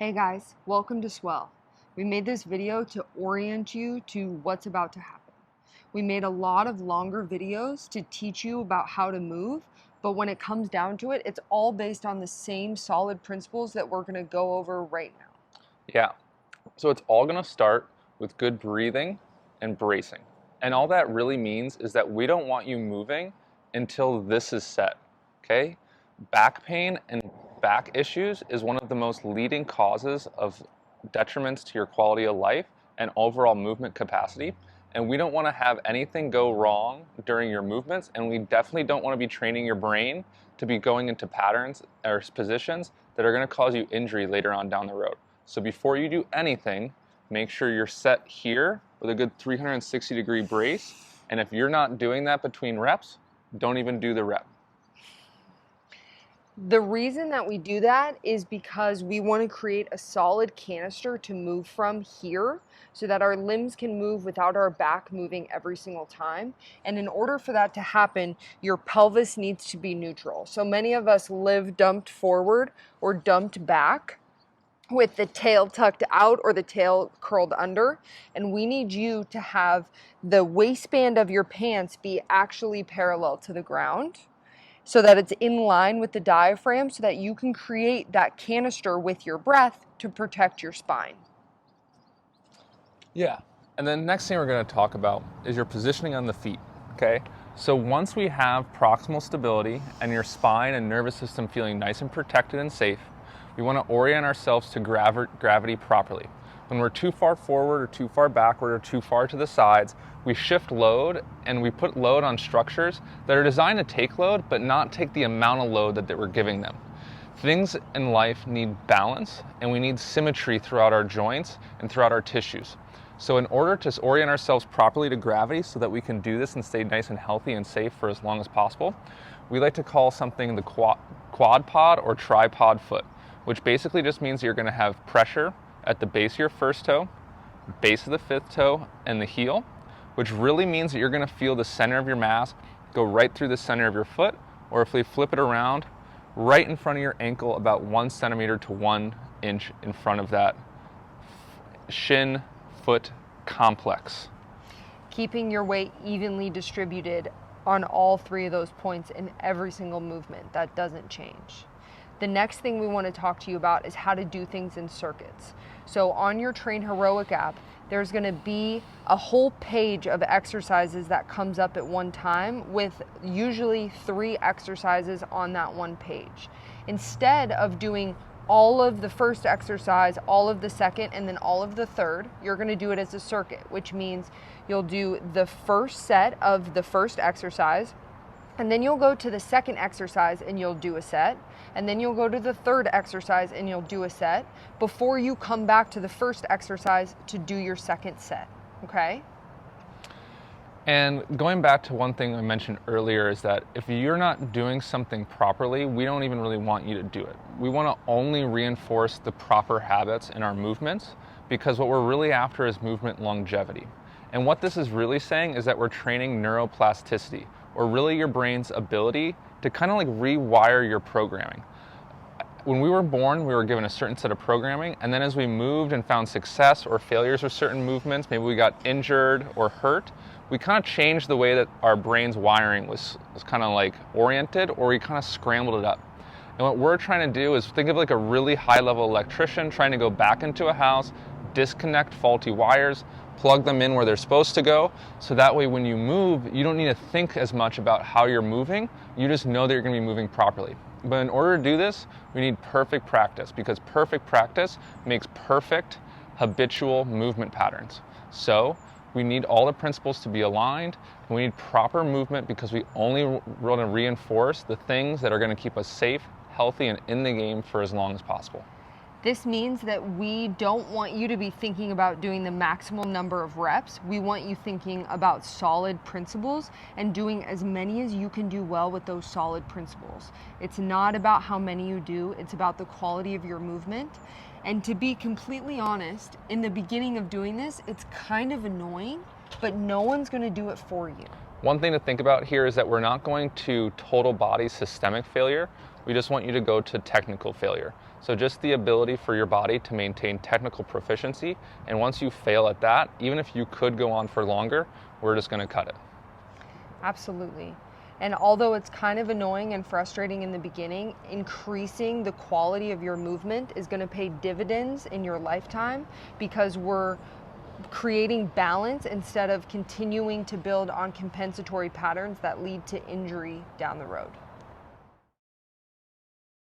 Hey guys, welcome to Swell. We made this video to orient you to what's about to happen. We made a lot of longer videos to teach you about how to move, but when it comes down to it, it's all based on the same solid principles that we're gonna go over right now. Yeah, so it's all going to start with good breathing and bracing. And all that really means is that we don't want you moving until this is set, okay? Back pain and back issues is one of the most leading causes of detriments to your quality of life and overall movement capacity. And we don't want to have anything go wrong during your movements, and we definitely don't want to be training your brain to be going into patterns or positions that are going to cause you injury later on down the road. So before you do anything, make sure you're set here with a good 360-degree brace. And if you're not doing that between reps, don't even do the rep. The reason that we do that is because we want to create a solid canister to move from here so that our limbs can move without our back moving every single time. And in order for that to happen, your pelvis needs to be neutral. So many of us live dumped forward or dumped back with the tail tucked out or the tail curled under, and we need you to have the waistband of your pants be actually parallel to the ground so that it's in line with the diaphragm so that you can create that canister with your breath to protect your spine. Yeah. And then next thing we're going to talk about is your positioning on the feet, okay? So once we have proximal stability and your spine and nervous system feeling nice and protected and safe, we want to orient ourselves to gravity properly. When we're too far forward or too far backward or too far to the sides, we shift load and we put load on structures that are designed to take load but not take the amount of load that we're giving them. Things in life need balance, and we need symmetry throughout our joints and throughout our tissues. So in order to orient ourselves properly to gravity so that we can do this and stay nice and healthy and safe for as long as possible, we like to call something the quad pod or tripod foot, which basically just means you're going to have pressure at the base of your first toe, base of the fifth toe, and the heel, which really means that you're going to feel the center of your mass go right through the center of your foot, or if we flip it around, right in front of your ankle, about 1 centimeter to 1 inch in front of that shin foot complex. Keeping your weight evenly distributed on all three of those points in every single movement. That doesn't change. The next thing we want to talk to you about is how to do things in circuits. So on your Train Heroic app, there's going to be a whole page of exercises that comes up at one time with usually 3 exercises on that one page. Instead of doing all of the first exercise, all of the second, and then all of the third, you're going to do it as a circuit, which means you'll do the first set of the first exercise, and then you'll go to the second exercise and you'll do a set, and then you'll go to the third exercise and you'll do a set before you come back to the first exercise to do your second set, okay? And going back to one thing I mentioned earlier is that if you're not doing something properly, we don't even really want you to do it. We want to only reinforce the proper habits in our movements, because what we're really after is movement longevity. And what this is really saying is that we're training neuroplasticity, or really your brain's ability to kind of like rewire your programming. When we were born, we were given a certain set of programming, and then as we moved and found success or failures with certain movements, maybe we got injured or hurt, we kind of changed the way that our brain's wiring was kind of like oriented, or we kind of scrambled it up. And what we're trying to do is think of like a really high-level electrician trying to go back into a house, disconnect faulty wires, plug them in where they're supposed to go, so that way when you move, you don't need to think as much about how you're moving, you just know that you're going to be moving properly. But in order to do this, we need perfect practice, because perfect practice makes perfect habitual movement patterns. So we need all the principles to be aligned, and we need proper movement because we only want to reinforce the things that are going to keep us safe, healthy, and in the game for as long as possible. This means that we don't want you to be thinking about doing the maximal number of reps. We want you thinking about solid principles and doing as many as you can do well with those solid principles. It's not about how many you do, it's about the quality of your movement. And to be completely honest, in the beginning of doing this, it's kind of annoying, but no one's going to do it for you. One thing to think about here is that we're not going to total body systemic failure. We just want you to go to technical failure. So just the ability for your body to maintain technical proficiency. And once you fail at that, even if you could go on for longer, we're just going to cut it. Absolutely. And although it's kind of annoying and frustrating in the beginning, increasing the quality of your movement is going to pay dividends in your lifetime, because we're creating balance instead of continuing to build on compensatory patterns that lead to injury down the road.